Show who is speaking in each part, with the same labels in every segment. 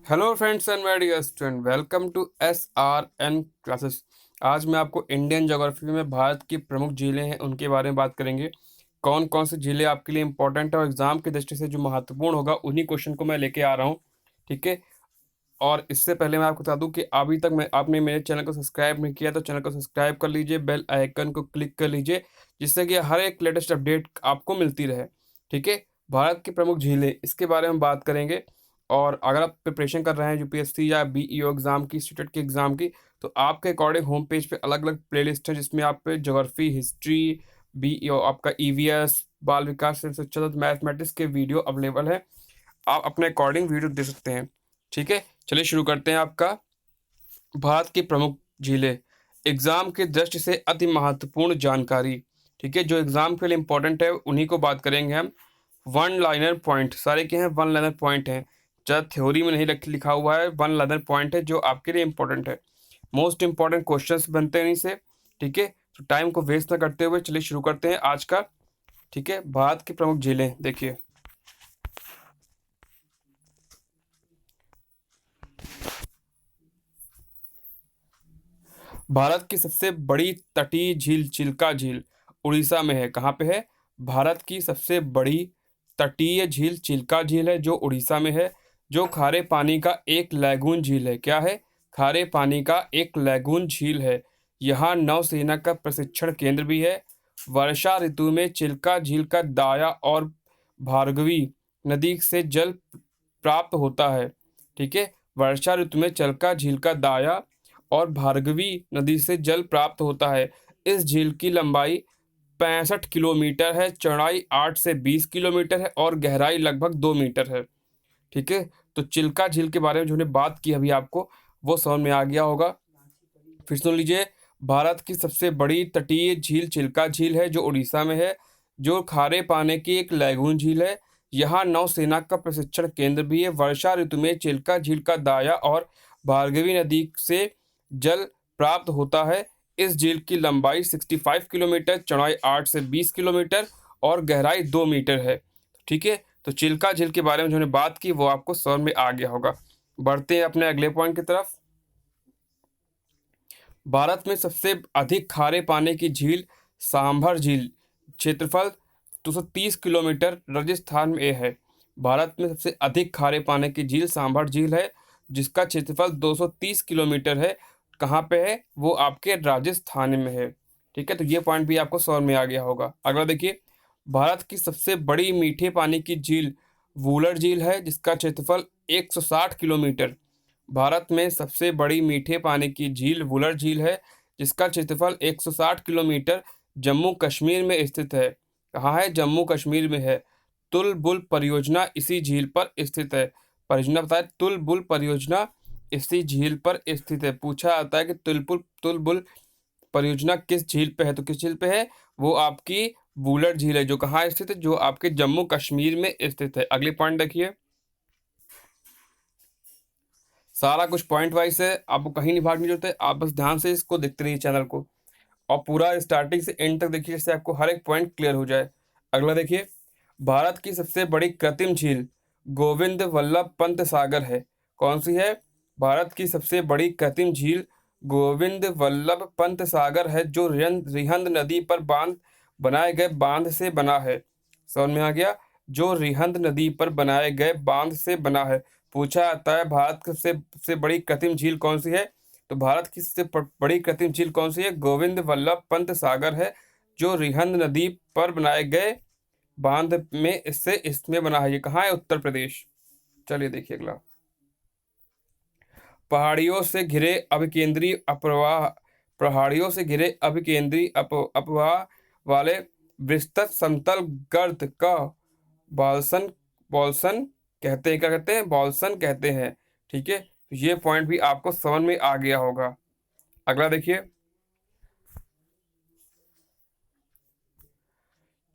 Speaker 1: Hello friends and my dear student, welcome to SRN classes. आज मैं आपको Indian geography में भारत की प्रमुख झीलें हैं उनके बारे में बात करेंगे। कौन कौन सी झीलें आपके लिए इंपॉर्टेंट है और एग्जाम की दृष्टि से जो महत्वपूर्ण होगा उन्हीं क्वेश्चन को मैं लेके आ रहा हूँ। ठीक है। और इससे पहले मैं आपको बता दूं कि अभी तक मैं आपने मेरे चैनल को सब्सक्राइब नहीं किया तो चैनल को सब्सक्राइब कर लीजिए, बेल आइकन को क्लिक कर लीजिए, जिससे कि हर एक लेटेस्ट अपडेट आपको मिलती रहे। ठीक है। भारत की प्रमुख झीलें इसके बारे में बात करेंगे। और अगर आप प्रिपरेशन कर रहे हैं यूपीएससी या बीईओ एग्जाम की, स्टेट के एग्जाम की, तो आपके अकॉर्डिंग होम पेज पे अलग अलग प्लेलिस्ट है जिसमें आप पे ज्योग्राफी, हिस्ट्री, बीईओ, आपका ईवीएस, बाल विकास से शिक्षा, मैथमेटिक्स के वीडियो अवेलेबल है। आप अपने अकॉर्डिंग वीडियो दे सकते हैं। ठीक है। चलिए शुरू करते हैं। आपका भारत की प्रमुख झीलें, एग्जाम की दृष्टि से अति महत्वपूर्ण जानकारी। ठीक है। जो एग्जाम के लिए इंपॉर्टेंट है उन्हीं को बात करेंगे हम। वन लाइनर पॉइंट सारे के हैं, वन लाइनर पॉइंट हैं। जब थ्योरी में नहीं लिखा हुआ है, वन लाइनर पॉइंट है जो आपके लिए इंपॉर्टेंट है। मोस्ट इंपॉर्टेंट क्वेश्चंस बनते हैं इन्हीं से। ठीक है। तो टाइम को वेस्ट ना करते हुए चलिए शुरू करते हैं आज का। ठीक है। भारत की प्रमुख झीलें देखिए। भारत की सबसे बड़ी तटीय झील चिल्का झील उड़ीसा में है। कहाँ पे है? भारत की सबसे बड़ी तटीय झील चिल्का झील है जो उड़ीसा में है, जो खारे पानी का एक लैगून झील है। क्या है? खारे पानी का एक लैगून झील है। यहाँ नौसेना का प्रशिक्षण केंद्र भी है। वर्षा ऋतु में चिल्का झील का दाया और भार्गवी नदी से जल प्राप्त होता है। ठीक है। वर्षा ऋतु में चिल्का झील का दाया और भार्गवी नदी से जल प्राप्त होता है। इस झील की लंबाई 65 किलोमीटर है, चौड़ाई 8 से 20 किलोमीटर है और गहराई लगभग 2 मीटर है। ठीक है। तो चिल्का झील के बारे में जो हमने बात की अभी आपको, वो समझ में आ गया होगा। फिर सुन लीजिए। भारत की सबसे बड़ी तटीय झील चिल्का झील है जो उड़ीसा में है, जो खारे पानी की एक लैगून झील है। यहाँ नौसेना का प्रशिक्षण केंद्र भी है। वर्षा ऋतु में चिल्का झील का दाया और भार्गवी नदी से जल प्राप्त होता है। इस झील की लंबाई 65 किलोमीटर, चौड़ाई 8 से 20 किलोमीटर और गहराई 2 मीटर है। ठीक है। तो चिल्का झील के बारे में जो हमने बात की वो आपको समझ में आ गया होगा। बढ़ते हैं अपने अगले पॉइंट की तरफ। भारत में सबसे अधिक खारे पानी की झील सांभर झील, क्षेत्रफल 230 किलोमीटर, राजस्थान में है। भारत में सबसे अधिक खारे पानी की झील सांभर झील है, जिसका क्षेत्रफल 230 किलोमीटर है। कहाँ पे है? वो आपके राजस्थान में है। ठीक है। तो ये पॉइंट भी आपको समझ में आ गया होगा। अगला देखिए। भारत की सबसे बड़ी मीठे पानी की झील वूलर झील है, जिसका क्षेत्रफल 160 किलोमीटर। भारत में सबसे बड़ी मीठे पानी की झील वुलर झील है, जिसका क्षेत्रफल 160 किलोमीटर जम्मू कश्मीर में स्थित है। कहाँ है? जम्मू कश्मीर में है। तुलबुल परियोजना इसी झील पर स्थित है। परियोजना बताए, तुलबुल परियोजना इसी झील पर स्थित है। पूछा जाता है कि तुलबुल परियोजना किस झील पे है, तो किस झील पे है? वो आपकी वुलर झील है, जो कहाँ स्थित है? जो आपके जम्मू कश्मीर में स्थित है। अगले पॉइंट देखिए। सारा कुछ पॉइंट वाइज है, आपको कहीं नहीं भागने की जरूरत है, आप बस ध्यान से इसको देखते रहिए चैनल को, और पूरा स्टार्टिंग से एंड तक देखिए, जिससे आपको हर एक पॉइंट क्लियर हो जाए। अगला देखिए। भारत की सबसे बड़ी कृत्रिम झील गोविंद वल्लभ पंत सागर है। कौन सी है? भारत की सबसे बड़ी कृत्रिम झील गोविंद वल्लभ पंत सागर है, जो रिहंद नदी पर बनाए गए बांध से बना है। समझ में आ गया? जो रिहंद नदी पर बनाए गए बांध से बना है। पूछा जाता है भारत की सबसे बड़ी कृत्रिम झील कौन सी है, तो भारत की सबसे बड़ी कृत्रिम झील कौन सी है? गोविंद वल्लभ पंत सागर है, जो रिहंद नदी पर बनाए गए बांध में इसमें बना है। ये कहाँ है? उत्तर प्रदेश। चलिए देखिए अगला। पहाड़ियों से घिरे अभिकेंद्री अपवाह पहाड़ियों से घिरे अभिकेंद्री अपवाह वाले विस्तृत समतल गर्त का बॉल्सन बॉल्सन कहते हैं। क्या कहते हैं? बॉल्सन कहते हैं। ठीक है। तो ये पॉइंट भी आपको समझ में आ गया होगा। अगला देखिए।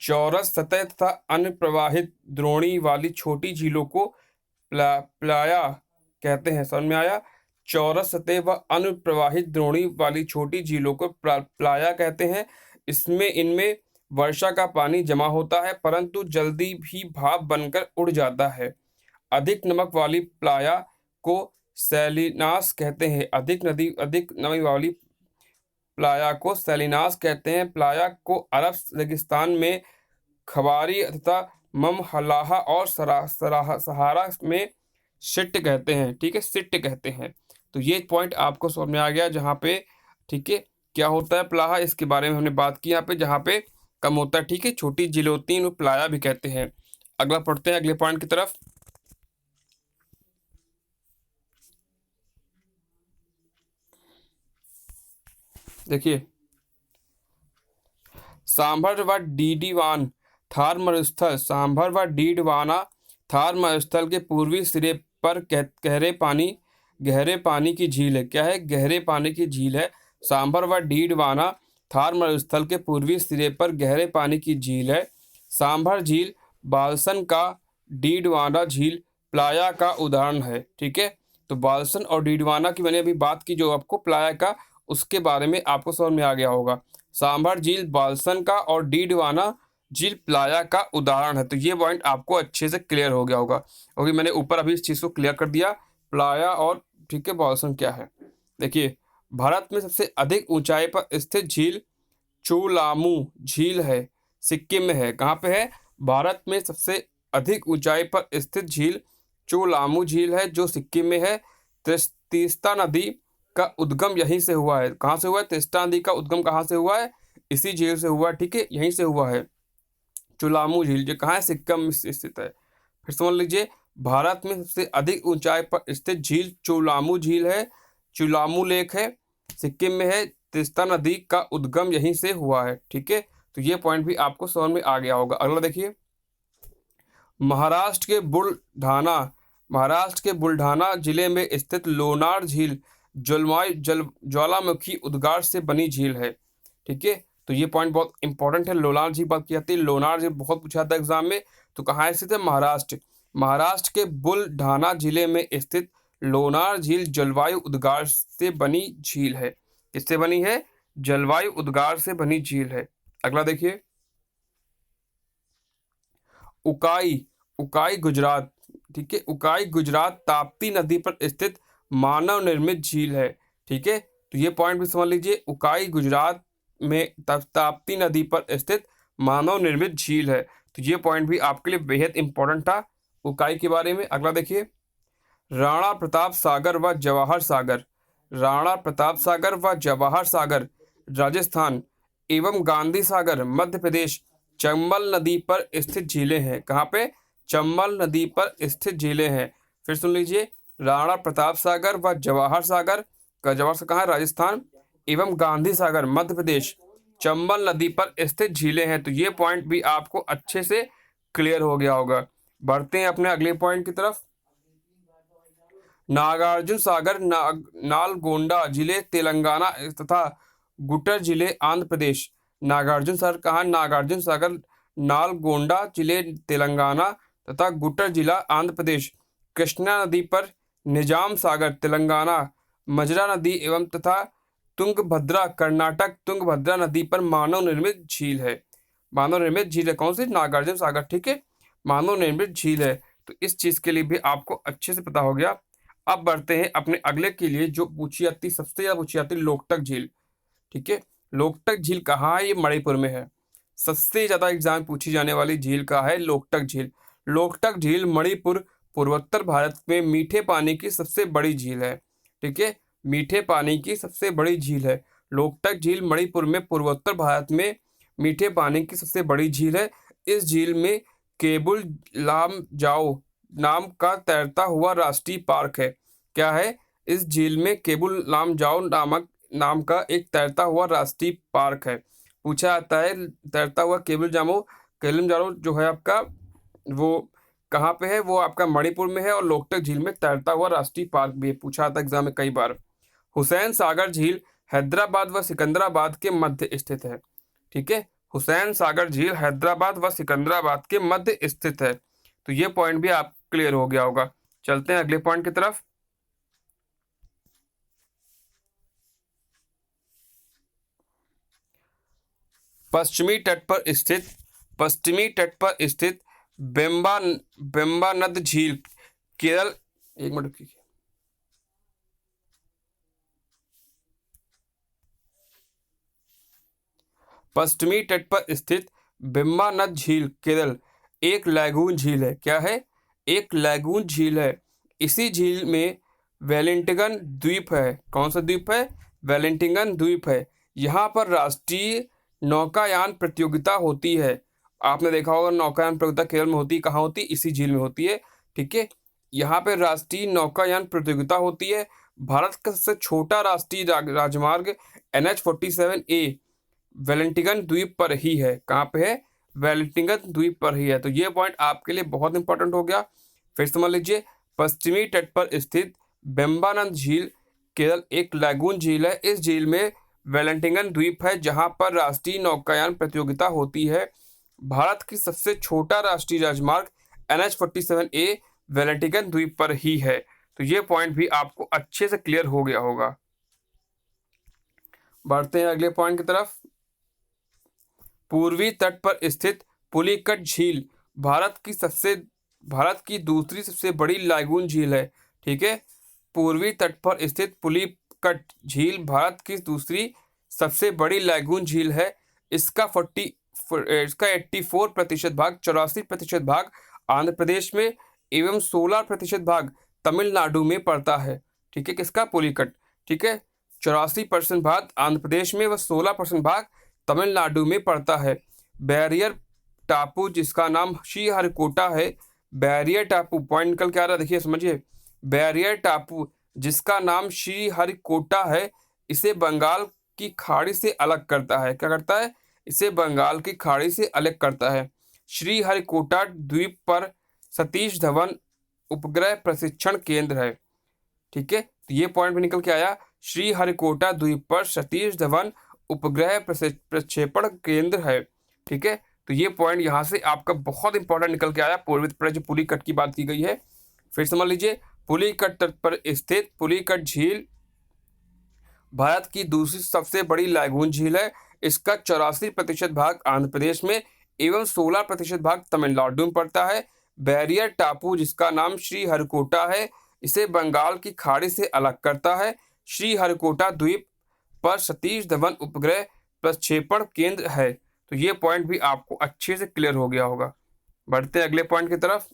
Speaker 1: चौरस सतह तथा अन्य प्रवाहित द्रोणी वाली छोटी झीलों को प्लाया कहते हैं। समझ में आया? चौरस सतह व अनुप्रवाहित द्रोणी वाली छोटी झीलों को प्लाया कहते हैं। इनमें वर्षा का पानी जमा होता है, परंतु जल्दी भी भाप बनकर उड़ जाता है। अधिक नमक वाली प्लाया को सैलिनास कहते हैं। अधिक नमी वाली प्लाया को सैलिनास कहते हैं। प्लाया को अरब रेगिस्तान में खबारी तथा ममहलाहा और सहारा में सिट्ट कहते हैं। ठीक है, सिट्ट कहते हैं। तो ये पॉइंट आपको समझ में आ गया जहाँ पे, ठीक है, क्या होता है प्लाहा, इसके बारे में हमने बात की यहाँ पे, जहाँ पे कम होता है। ठीक है, छोटी झील होती हैं, प्लाया भी कहते हैं। अगला पढ़ते हैं अगले पॉइंट की तरफ। देखिए, सांभर व डीडीवान थार मरुस्थल, सांभर व डीडवाना थार मरुस्थल के पूर्वी सिरे पर गहरे पानी की झील है। क्या है? गहरे पानी की झील है। सांभर व डीडवाना थार मरुस्थल के पूर्वी सिरे पर गहरे पानी की झील है। सांभर झील बालसन का, डीडवाना झील प्लाया का उदाहरण है। ठीक है, तो बालसन और डीडवाना की मैंने अभी बात की, जो आपको प्लाया का, उसके बारे में आपको समझ में आ गया होगा। सांभर झील बालसन का और डीडवाना झील प्लाया का उदाहरण है। तो ये पॉइंट आपको अच्छे से क्लियर हो गया होगा, क्योंकि मैंने ऊपर अभी इस चीज़ को क्लियर कर दिया, प्लाया और, ठीक है, बालसन क्या है। देखिए, भारत में सबसे अधिक ऊंचाई पर स्थित झील चोलामू झील है, सिक्किम में है। कहाँ पे है? भारत में सबसे अधिक ऊंचाई पर स्थित झील चोलामू झील है, जो सिक्किम में है। तीस्ता नदी का उद्गम यहीं से हुआ है। कहाँ से हुआ है? तीस्ता नदी का उद्गम कहाँ से हुआ है? इसी झील से हुआ है। ठीक है, यहीं से हुआ है चोलामू झील, जो कहाँ है? सिक्किम में स्थित है। फिर समझ लीजिए, भारत में सबसे अधिक ऊंचाई पर स्थित झील चोलामू झील है, चोलामू लेक है, सिक्किम में है। तीस्ता नदी का उद्गम यहीं से हुआ है। ठीक है, तो ये पॉइंट भी आपको समझ में आ गया होगा। अगला देखिए, महाराष्ट्र के बुलढाना जिले में स्थित लोनार झील ज्वालामुखी उद्गार से बनी झील है। ठीक है, तो ये पॉइंट बहुत इंपॉर्टेंट है। लोनार झील बात की जाती है, लोनार झील बहुत पूछा था एग्जाम में। तो कहाँ स्थित है? महाराष्ट्र के बुलढाना जिले में स्थित लोनार झील जलवायु उद्गार से बनी झील है। किससे बनी है? जलवायु उद्गार से बनी झील है। अगला देखिए, उकाई गुजरात। ठीक है, उकाई गुजरात ताप्ती नदी पर स्थित मानव निर्मित झील है। ठीक है, तो ये पॉइंट भी समझ लीजिए, उकाई गुजरात में ताप्ती नदी पर स्थित मानव निर्मित झील है। तो ये पॉइंट भी आपके लिए बेहद इंपॉर्टेंट था उकाई के बारे में। अगला देखिए, राणा प्रताप सागर व जवाहर सागर, राणा प्रताप सागर व जवाहर सागर राजस्थान एवं गांधी सागर मध्य प्रदेश चंबल नदी पर स्थित झीलें हैं। कहाँ पे? चंबल नदी पर स्थित झीलें हैं। फिर सुन लीजिए, राणा प्रताप सागर व जवाहर सागर का, जवाहर सागर कहाँ है? राजस्थान, एवं गांधी सागर मध्य प्रदेश चंबल नदी पर स्थित झीलें हैं। तो ये पॉइंट भी आपको अच्छे से क्लियर हो गया होगा। बढ़ते हैं अपने अगले पॉइंट की तरफ। नागार्जुन सागर नालगोंडा जिले तेलंगाना तथा गुटर जिले आंध्र प्रदेश। नागार्जुन सागर कहाँ? नागार्जुन सागर नालगोंडा जिले तेलंगाना तथा गुटर जिला आंध्र प्रदेश। कृष्णा नदी पर निजाम सागर तेलंगाना, मजरा नदी एवं तथा तुंगभद्रा कर्नाटक, तुंगभद्रा नदी पर मानव निर्मित झील है। मानव निर्मित झील है कौन सी? नागार्जुन सागर। ठीक है, मानव निर्मित झील है। तो इस चीज के लिए भी आपको अच्छे से पता हो गया। अब बढ़ते हैं अपने अगले के लिए, जो पूछी जाती, सबसे ज्यादा पूछी जाती, लोकटक झील। ठीक है, लोकटक झील कहाँ है? ये मणिपुर में है। सबसे ज्यादा एग्जाम पूछी जाने वाली झील का है लोकटक झील। लोकटक झील मणिपुर, पूर्वोत्तर भारत में मीठे पानी की सबसे बड़ी झील है। ठीक है, मीठे पानी की सबसे बड़ी झील है। लोकटक झील मणिपुर में, पूर्वोत्तर भारत में मीठे पानी की सबसे बड़ी झील है। इस झील में केबुल लामजाओ नाम का तैरता हुआ राष्ट्रीय पार्क है। क्या है? इस झील में केबुल लामजाओ नाम का एक तैरता हुआ राष्ट्रीय पार्क है। पूछा जाता है, तैरता हुआ केलिमजारो जो है आपका, वो कहाँ पे है? वो आपका मणिपुर में है। और लोकटक झील में तैरता हुआ राष्ट्रीय पार्क भी है। पूछा जाता है एग्जाम में कई बार। हुसैन सागर झील हैदराबाद व सिकंदराबाद के मध्य स्थित है। ठीक है, हुसैन सागर झील हैदराबाद व सिकंदराबाद के मध्य स्थित है। तो ये पॉइंट भी आप क्लियर हो गया होगा। चलते हैं अगले पॉइंट की तरफ। पश्चिमी तट पर स्थित बेम्बा नद झील केरल, एक मिनट रुकिए, पश्चिमी तट पर स्थित वेम्बनाड झील केरल एक लैगून झील है। क्या है? एक लैगून झील है। इसी झील में वेलिंगटन द्वीप है। कौन सा द्वीप है? वेलिंगटन द्वीप है। यहाँ पर राष्ट्रीय नौकायान प्रतियोगिता होती है। आपने देखा होगा नौकायान प्रतियोगिता केरल में होती है। कहाँ होती है? इसी झील में होती है। ठीक है, यहाँ पे राष्ट्रीय नौकायान प्रतियोगिता होती है। भारत का सबसे छोटा राष्ट्रीय राजमार्ग NH-47A वेलिंगटन द्वीप पर ही है। कहाँ पे है? वेलिंगटन द्वीप पर ही है। तो ये पॉइंट आपके लिए बहुत इंपॉर्टेंट हो गया। फिर समझ लीजिए, पश्चिमी तट पर स्थित वेम्बनाड झील केरल एक लैगून झील है। इस झील में वेलिंगटन द्वीप है जहाँ पर राष्ट्रीय नौकायान प्रतियोगिता होती है। भारत की सबसे छोटा राष्ट्रीय राजमार्ग NH-47A वेलिंगटन द्वीप पर ही है। तो ये पॉइंट भी आपको अच्छे से क्लियर हो गया होगा। बढ़ते हैं अगले पॉइंट की तरफ। पूर्वी तट पर स्थित पुलिकट झील भारत की दूसरी सबसे बड़ी लैगून झील है। ठीक है, पूर्वी तट पर स्थित पुलिकट झील भारत की दूसरी सबसे बड़ी लैगून झील है। इसका 84% भाग 84% भाग आंध्र प्रदेश में एवं 16% भाग तमिलनाडु में पड़ता है। ठीक है, किसका? पुलिकट। ठीक है, 84% भाग आंध्र प्रदेश में व 16% भाग तमिलनाडु में पड़ता है। बैरियर टापू जिसका नाम श्रीहरिकोटा है, बैरियर टापू पॉइंट निकल के आ रहा है, देखिए समझिए। बैरियर टापू जिसका नाम श्रीहरिकोटा है, इसे बंगाल की खाड़ी से अलग करता है। क्या करता है? इसे बंगाल की खाड़ी से अलग करता है। श्रीहरिकोटा द्वीप पर सतीश धवन उपग्रह प्रशिक्षण केंद्र है। ठीक है, तो ये पॉइंट भी निकल के आया। श्रीहरिकोटा द्वीप पर सतीश धवन उपग्रह प्रक्षेपण केंद्र है। ठीक है, तो ये पॉइंट यहाँ से आपका बहुत इंपॉर्टेंट निकल के आया। पूर्वी पर जो पुलिकट की बात की गई है, फिर समझ लीजिए। पुलिकट तट पर स्थित पुलिकट झील भारत की दूसरी सबसे बड़ी लैगून झील है। इसका 84% भाग आंध्र प्रदेश में एवं 16% भाग तमिलनाडु में पड़ता है। बैरियर टापू जिसका नाम श्रीहरिकोटा है, इसे बंगाल की खाड़ी से अलग करता है। श्रीहरिकोटा द्वीप पर सतीश धवन उपग्रह प्रक्षेपण केंद्र है। तो ये पॉइंट भी आपको अच्छे से क्लियर हो गया होगा। बढ़ते हैं अगले पॉइंट की तरफ।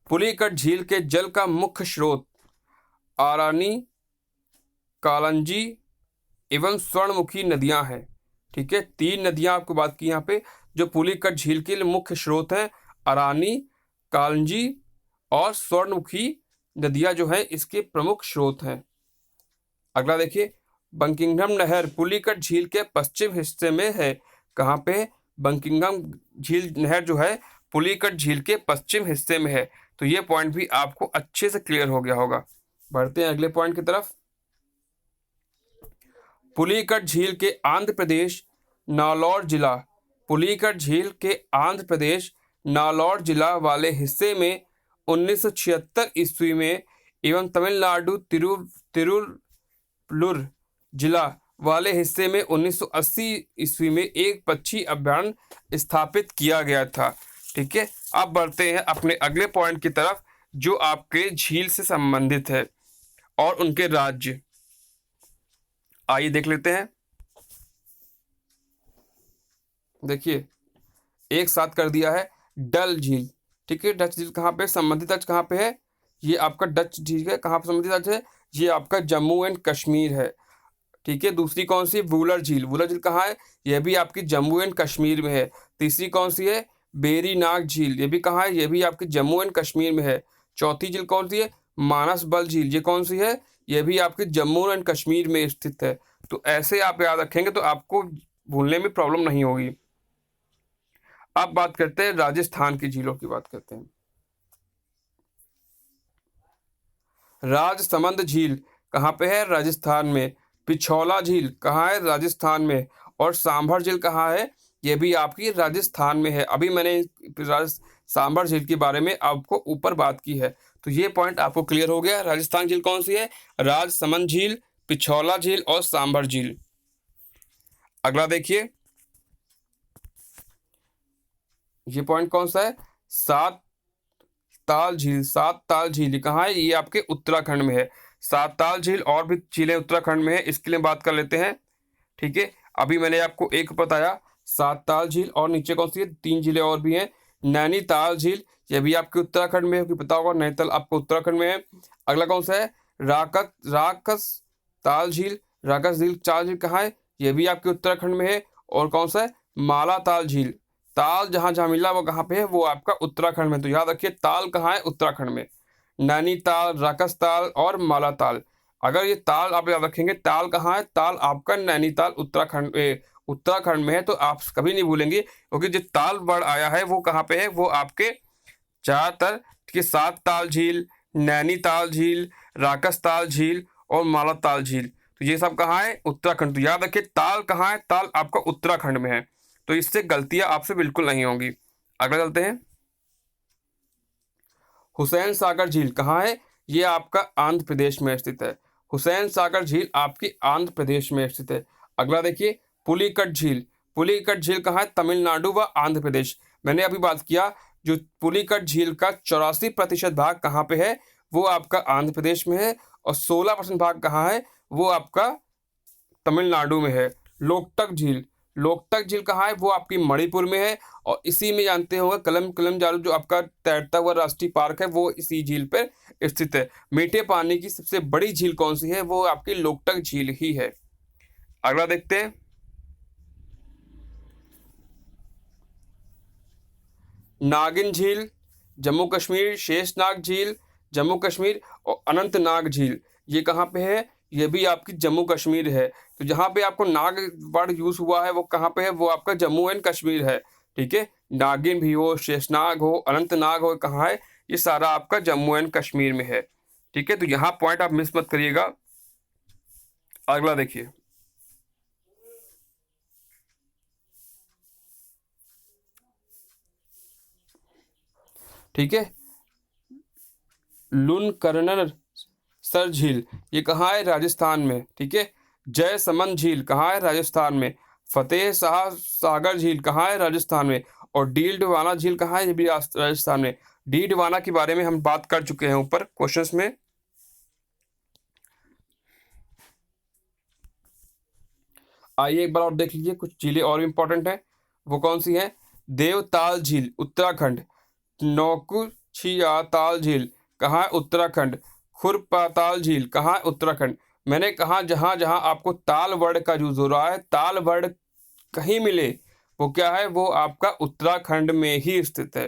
Speaker 1: पुलिकट झील के जल का मुख्य स्रोत आरानी, कालंजी एवं स्वर्णमुखी नदियां हैं। ठीक है, 3 नदियां आपको बात की यहाँ पे, जो पुलिकट झील के लिए मुख्य स्रोत हैं। अरानी, कालंजी और स्वर्णमुखी नदियां जो हैं इसके प्रमुख स्रोत हैं। अगला देखिए, बंकिंघम नहर पुलिकट झील के पश्चिम हिस्से में है। कहाँ पे? बंकिंघम झील नहर जो है पुलिकट झील के पश्चिम हिस्से में है। तो ये पॉइंट भी आपको अच्छे से क्लियर हो गया होगा। बढ़ते हैं अगले पॉइंट की तरफ। पुलिकट झील के आंध्र प्रदेश नालौर जिला पुलिकट झील के आंध्र प्रदेश नालौर जिला वाले हिस्से में 1976 ईस्वी में एवं तमिलनाडु तिरुवल्लुर जिला वाले हिस्से में 1980 ईस्वी में एक पक्षी अभयारण्य स्थापित किया गया था। ठीक है, अब बढ़ते हैं अपने अगले पॉइंट की तरफ जो आपके झील से संबंधित है और उनके राज्य। आइए देख लेते हैं। देखिए, एक साथ कर दिया है डल झील। ठीक है, डच झील कहाँ पे संबंधित राज्य कहाँ पे है? ये आपका डच झील है। कहाँ पे संबंधित राज्य है? ये आपका जम्मू एंड कश्मीर है। ठीक है, दूसरी कौन सी? वुलर झील। वुलर झील कहाँ है? यह भी आपकी जम्मू एंड कश्मीर में है। तीसरी कौन सी है? बेरीनाग झील। ये भी कहाँ है? ये भी आपकी जम्मू एंड कश्मीर में है। चौथी झील कौन सी है? मानसबल झील। ये कौन सी है? यह भी आपके जम्मू एंड कश्मीर में स्थित है। तो ऐसे आप याद रखेंगे तो आपको भूलने में प्रॉब्लम नहीं होगी। अब बात करते हैं राजस्थान की झीलों की बात करते हैं। राजसमंद झील कहाँ पे है? राजस्थान में। पिछौला झील कहाँ है? राजस्थान में। और सांभर झील कहाँ है? यह भी आपकी राजस्थान में है। अभी मैंने सांभर झील के बारे में आपको ऊपर बात की है। तो ये पॉइंट आपको क्लियर हो गया। राजस्थान झील कौन सी है? राजसमंद झील, पिछौला झील और सांभर झील। अगला देखिए, ये पॉइंट कौन सा है? सात ताल झील। सात ताल झील कहाँ है? ये आपके उत्तराखंड में है। सात ताल झील और भी झीलें उत्तराखंड में है, इसके लिए बात कर लेते हैं। ठीक है, अभी मैंने आपको एक बताया सातताल झील, और नीचे कौन सी है, 3 झीलें और भी हैं। नैनीताल झील, ये भी आपके उत्तराखंड में है, क्योंकि पता होगा नैनीताल आपको उत्तराखंड में है। अगला कौन सा है, राकस ताल झील। राकस झील ताल झील कहाँ है, ये भी आपके उत्तराखंड में है। और कौन सा है, माला ताल झील। ताल जहाँ जहाँ मिला वो कहाँ पे है, वो आपका उत्तराखंड में। तो याद रखिए ताल कहाँ है, उत्तराखंड में। नैनीताल, राकस ताल और माला ताल। अगर ये ताल आप याद रखेंगे, ताल कहाँ है, ताल आपका नैनीताल उत्तराखंड में है। तो आप कभी नहीं भूलेंगे, क्योंकि जो ताल वर्ड आया है वो कहाँ पे है, वो आपके ज़्यादातर कि सातताल झील, नैनीताल झील, राकसताल झील और मालाताल झील, तो ये सब कहाँ है, उत्तराखंड। तो याद रखिए ताल कहाँ है, ताल आपका उत्तराखंड में है। तो इससे गलतियां आपसे बिल्कुल नहीं होंगी। अगला चलते हैं, हुसैन सागर झील कहाँ है, ये आपका आंध्र प्रदेश में स्थित है। हुसैन सागर झील आपकी आंध्र प्रदेश में स्थित है। अगला देखिए, पुलिकट झील। पुलिकट झील कहाँ है, तमिलनाडु व आंध्र प्रदेश। मैंने अभी बात किया, जो पुलिकट झील का 84% भाग कहाँ पे है, वो आपका आंध्र प्रदेश में है। और 16% भाग कहाँ है, वो आपका तमिलनाडु में है। लोकटक झील, लोकटक झील कहाँ है, वो आपकी मणिपुर में है। और इसी में जानते होंगे कलमजारू जो आपका तैरता हुआ राष्ट्रीय पार्क है, वो इसी झील पर स्थित है। मीठे पानी की सबसे बड़ी झील कौन सी है, वो आपकी लोकटक झील ही है। अगला देखते हैं, नागिन झील जम्मू कश्मीर, शेषनाग झील जम्मू कश्मीर और अनंतनाग झील ये कहाँ पे है, ये भी आपकी जम्मू कश्मीर है। तो जहाँ पे आपको नाग वर्ड यूज हुआ है वो कहाँ पे है, वो आपका जम्मू एंड कश्मीर है। ठीक है, नागिन भी हो, शेषनाग हो, अनंतनाग हो, कहाँ है, ये सारा आपका जम्मू एंड कश्मीर में है। ठीक है, तो यहाँ पॉइंट आप मिस मत करिएगा। अगला देखिए, ठीक है, लुनकरनर सर झील ये कहाँ है, राजस्थान में। ठीक है, जयसमंद झील कहाँ है, राजस्थान में। फतेह शाह सागर झील कहाँ है, राजस्थान में। और डीडवाना झील कहाँ है, ये भी राजस्थान में। डीडवाना के बारे में हम बात कर चुके हैं ऊपर क्वेश्चंस में। आइए एक बार और देख लीजिए, कुछ झीलें और इंपॉर्टेंट हैं। वो कौन सी हैं, देवताल झील उत्तराखंड। नौकुचिया ताल झील कहाँ है, उत्तराखंड। खुरपाताल झील कहाँ है, उत्तराखंड। मैंने कहा जहाँ जहाँ आपको ताल वर्ड का यूज हो रहा है, ताल वर्ड कहीं मिले, वो क्या है, वो आपका उत्तराखंड में ही स्थित है।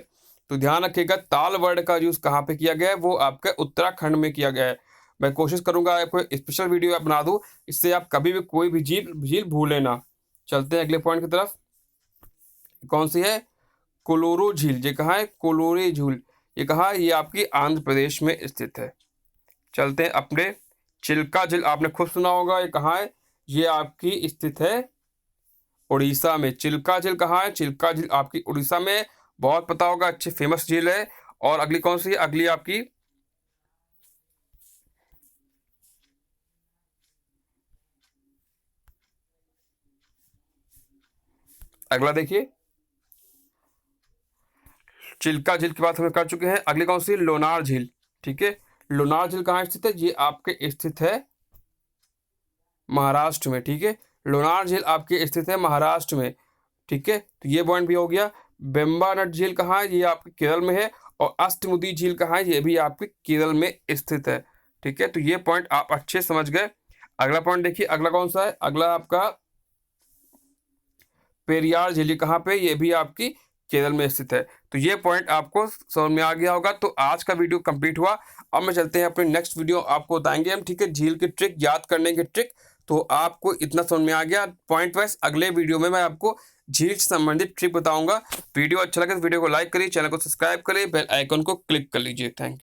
Speaker 1: तो ध्यान रखिएगा, ताल वर्ड का यूज कहाँ पे किया गया है, वो आपके उत्तराखंड में किया गया है। मैं कोशिश करूंगा आपको स्पेशल वीडियो बना दूं, इससे आप कभी भी कोई भी झील झील भूले ना। चलते हैं अगले पॉइंट की तरफ। कौन सी है, कोलोरू झील, ये कहाँ है, कोलोरी झील ये कहाँ है, ये आपकी आंध्र प्रदेश में स्थित है। चलते हैं अपने, चिल्का झील आपने खूब सुना होगा, ये कहाँ है, ये आपकी स्थित है उड़ीसा में। चिल्का झील कहाँ है, चिल्का झील आपकी उड़ीसा में, बहुत पता होगा, अच्छी फेमस झील है। और अगली कौन सी है, अगली आपकी अगला देखिए, चिल्का झील की बात हम कर चुके हैं। अगली कौन सी, लोनार झील। ठीक है, लोनार झील कहाँ स्थित है, ये आपके स्थित है महाराष्ट्र में। ठीक है, लोनार झील आपकी स्थित है महाराष्ट्र में। ठीक है, तो ये पॉइंट भी हो गया। बेम्बानट झील कहाँ है, ये आपके केरल में है। और अष्टमुदी झील कहाँ है, ये भी आपके केरल में स्थित है। ठीक है, तो ये पॉइंट आप अच्छे समझ गए। अगला पॉइंट देखिए, अगला कौन सा है, अगला आपका पेरियार झील कहाँ पे, ये भी आपकी केरल में स्थित है। तो ये पॉइंट आपको समझ में आ गया होगा। तो आज का वीडियो कंप्लीट हुआ। अब मैं चलते हैं अपने नेक्स्ट वीडियो आपको बताएंगे हम। ठीक है, झील की ट्रिक, याद करने की ट्रिक। तो आपको इतना समझ में आ गया पॉइंट वाइज। अगले वीडियो में मैं आपको झील से संबंधित ट्रिक बताऊंगा। वीडियो अच्छा लगे तो वीडियो को लाइक करिए, चैनल को सब्सक्राइब करिए, बेल आइकन को क्लिक कर लीजिए। Thank you.